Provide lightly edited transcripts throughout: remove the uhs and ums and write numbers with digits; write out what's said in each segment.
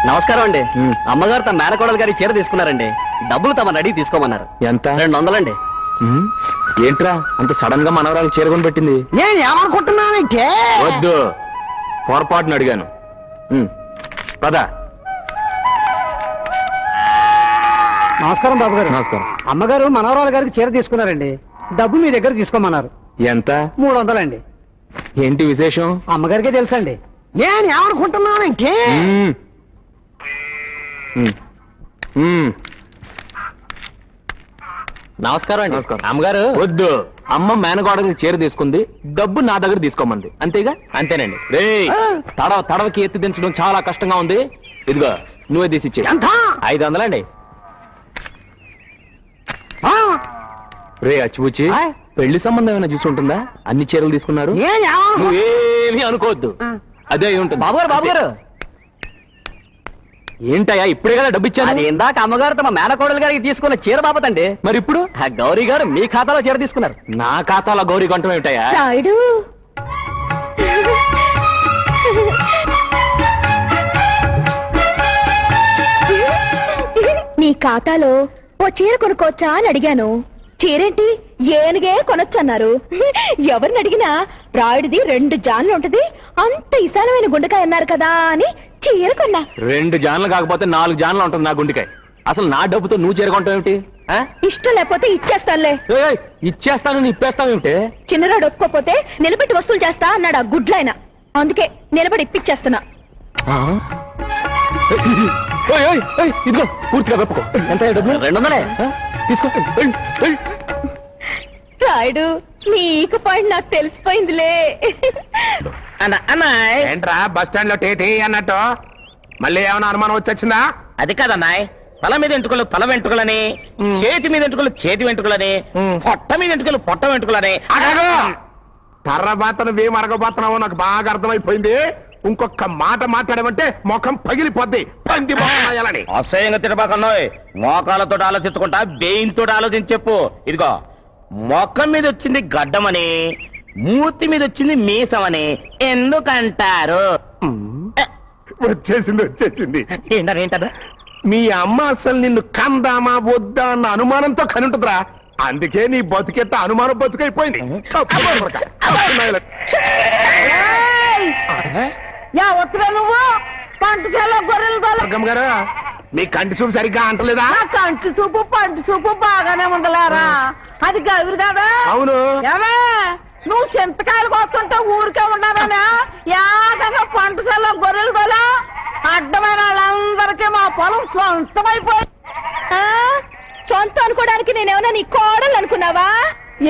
నమస్కారం అండి. అమ్మగారు తమ మేనకోడలు గారి చీర తీసుకున్నారండి. డబ్బులు తమ అడిగి తీసుకోమన్నారు. ఎంత? 200 అండి. ఏంట్రా అంత సడన్ గా మనవరాలు చీర కొని పెట్టింది? నేను ఏమనుకుంటున్నానంటే వద్దు, పొరపాటును అడిగాను. పద. నమస్కారం బాబు గారు. నమస్కారం. అమ్మగారు మనవరాలు గారికి చీర తీసుకున్నారండి. డబ్బు మీ దగ్గర తీసుకోమన్నారు. ఎంత? 300 అండి. ఏంటి విశేషం? అమ్మగారికే తెలుసండి. నేను ఏమనుకుంటున్నానంటే నమస్కారం అండి. నమస్కారం. అమ్మగారు వద్దు, అమ్మ మేనగోడకి చీర తీసుకుంది, డబ్బు నా దగ్గర తీసుకోమంది, అంతేగా? అంతేనండి. రేయ్, తడవకి ఎత్తి దించడం చాలా కష్టంగా ఉంది. ఇదిగో నువ్వే తీసిచ్చే. ఎంత? 500 అండి. రే అచ్చిపుచ్చి, పెళ్లి సంబంధం ఏమైనా చూసి ఉంటుందా? అన్ని చీరలు తీసుకున్నారు. నువ్వేమీ అనుకోవద్దు, అదే అయి ఉంటుంది. బాబుగారు ఏంటయ్యా ఇప్పుడే కదా డబ్బు ఇచ్చాను? అది ఇందాక అమ్మగారు తమ మేనకోడలు గారికి తీసుకున్న చీర బాపతండి. మరి ఇప్పుడు గౌరీ గారు మీ ఖాతాలో చీర తీసుకున్నారు. నా ఖాతాలో గౌరీ కంఠం ఏమిటయ్యా? రాయుడు, నీ ఖాతాలో ఓ చీర కొనుక్కోవచ్చా అని అడిగాను. చీరేంటి ఏనుగే కొనొచ్చన్నారు. ఎవరిని అడిగినా రాయుడిది 2 జాన్లు ఉంటది, అంత విశాలమైన గుండెకాయ అన్నారు కదా అని చీర కొన్నా. 2 జాన్లు కాకపోతే 4 జాన్లు ఉంటుంది నా గుండెకాయ. అసలు నా డబ్బుతో నువ్వు చీర కొంటావు ఏమిటి? ఇష్టం లేకపోతే ఇచ్చేస్తానులే. ఇచ్చేస్తాను ఇప్పేస్తావు ఏమిటి? చిన్నరాడు ఒప్పుకోపోతే నిలబెట్టి వస్తువులు చేస్తా అన్నాడు ఆ గుడ్లైన. అందుకే నిలబడి ఇప్పించేస్తున్నా. ఇదిగో పూర్తిగా వెప్పుకో. ఎంత డబ్బు? 200. తీసుకో. రాయుడు, నీకు పాయింట్ నాకు తెలిసిపోయిందిలే. ఏంట్రా బస్ స్టాండ్ లో టీ అన్నట్టు మళ్ళీ ఏమైనా అనుమానం వచ్చొచ్చిందా? అది కాదన్నాయ్, తల మీద ఎంటుకలు తల వెంట్రుకలని, చేతి మీద ఎంటుకలు చేతి వెంట్రుకలని, పొట్ట మీద ఎంటుకలు పొట్ట వెంట్రుకలని. తర్వాత నువ్వేం అడగబోతున్నావో నాకు బాగా అర్థమైపోయింది. ఇంకొక మాట మాట్లాడమంటే ముఖం పగిలిపోద్ది. పంది మొహాలని అసహ్యంగా తిరబాకన్నాయ్. మోకాలతో ఆలోచించుకుంటా, బెయిన్తో ఆలోచించి చెప్పు. ఇదిగో, మొఖం మీద వచ్చింది గడ్డమని, మూతి మీద వచ్చింది మీసమని ఎందుకంటారు? వచ్చేసింది. ఏంటరా? మీ అమ్మ అసలు నిన్ను కందామా వద్దా అన్న అనుమానంతో కనుంటుందిరా. అందుకే నీ బతుకెత్త అనుమానం బతుకైపోయింది. నువ్వు పంటశాల గొర్రెలు గారు, మీ కంటి చూపు సరిగ్గా అంటలేదా? కంటి చూపు పంటి చూపు బాగానే ఉందలేరా. అది గౌరి కదా? అవును. ఏమే, నువ్వు చింతకాయలు కొత్తుంటే ఊరికే ఉన్నావనా? ఏకంగా పంటశాల గొర్రెలు తోలా అడ్డమైన వాళ్ళందరికీ మా పొలం సొంతమైపోయి. సొంతం అనుకోవడానికి నేనేమన్నా నీ కోడలు అనుకున్నావా?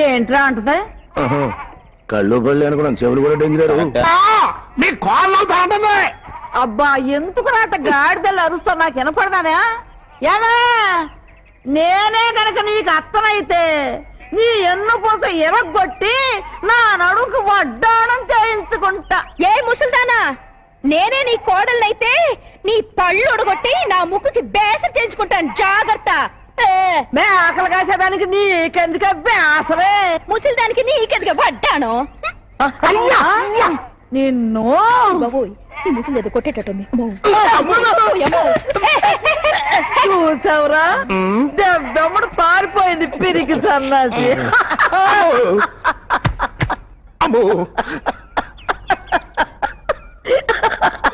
ఏంట్రా అంటది? కళ్ళు అనుకున్నాను, చెవులు కూడా డెంగిరారు. మీ కోళ్ళు తాంటుంది. అబ్బా, ఎందుకు రాట గాడిదలు అరుస్తా నాకు వినపడదానే? ఏమే, నేనే గనక నీకు అత్తనైతే నీ ఎన్ను పూస ఎరగొట్టి నా నడుకు వడ్డాణం చేయించుకుంటా. ఏ ముసల్దానా, నేనే నీ కోడలైతే నీ పళ్ళు ఒడగొట్టి నా ముక్కుకి బేసర చేయించుకుంటాను. జాగ్రత్త. మే ఆకలి కాసేదానికి నీకెందుకే బేసరే? ముసలిదానికి నీకెందుకు వడ్డాను? నిన్ను బాబోయ్, ఈ ముసలి ఏదో కొట్టేటట్టుంది. చూసావురా, దెబ్బెమ్మడు పారిపోయింది పిరికి సన్నాసి.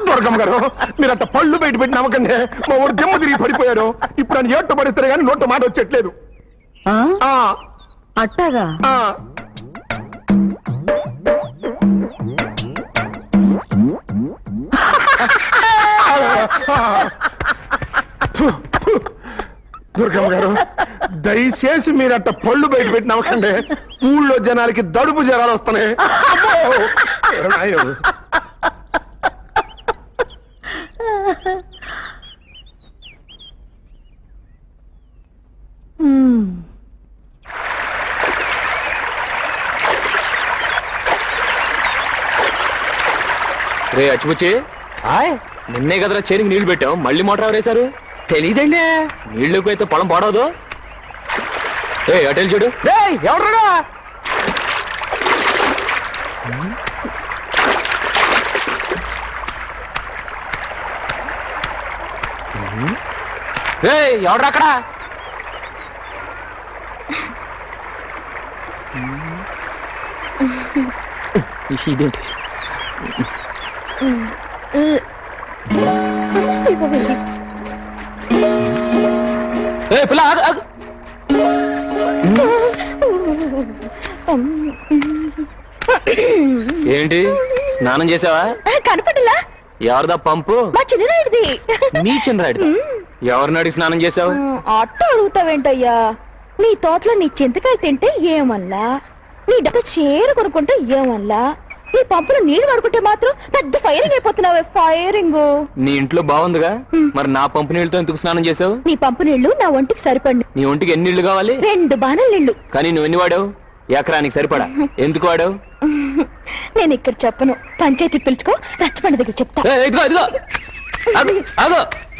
దుర్గమ్మ గారు, మీరంత పళ్ళు బయట పెట్టి నమ్మకండి. మా ఊరు దిమ్మ తిరిగి పడిపోయాడు. ఇప్పుడు నన్ను ఏట్టు పడిస్తారు కానీ నోట మాట వచ్చేట్లేదు. అట్టగా దుర్గమ్మ గారు, దయచేసి మీరట్ట పళ్ళు బయట పెట్టి నమ్మకండి. ఊళ్ళో జనాలకి దడుపు జ్వరాలు వస్తున్నాయి. రే అచ్చిపుచ్చి, నిన్నే కదరా చేనికి నీళ్లు పెట్టాం, మళ్ళీ మోటార్ ఎవరేశారు? తెలీదండి. నీళ్లకు అయితే పొలం పాడవదు. అటెల్ చూడు. ఎవరు? ఎవడ్రా అక్కడ? ఇదేంటి? పిల్ల ఆగు, ఆగు. ఏంటి స్నానం చేసావా? కనపడలా? ఎవరిదా పంపు? మా చిన్నరాయుడిది. నీ చిన్నరాయుడు. ఎవరిని అడిగి స్నానం చేసావు? అట్ట అడుగుతావేంటయ్యా? నీ తోటలో నీ చింతకాయలు తింటే ఏమల్లా, నీ డబ్బు చీర కొనుక్కుంటే ఏమల్లా, నీ పంపులో నీళ్లు పడుకుంటే మాత్రం పెద్ద ఫైరింగ్ అయిపోతున్నావే. ఫైరింగ్. నీ ఇంట్లో బాగుందిగా, మరి నా పంపు నీళ్ళతో ఎందుకు స్నానం చేసావు? నీ పంపు నీళ్లు నా ఒంటికి సరిపడి. నీ ఒంటికి ఎన్ని నీళ్లు కావాలి? 2 బాణాల నీళ్లు. కానీ నువ్వు ఎన్ని వాడావు? ఎకరానికి సరిపడా. ఎందుకు వాడావు? నేను ఇక్కడ చెప్పను, పంచాయతీ పిలుచుకో, రచ్చబండ దగ్గర చెప్తా. ఇదిగో ఇదిగో, ఆగు, ఆగు.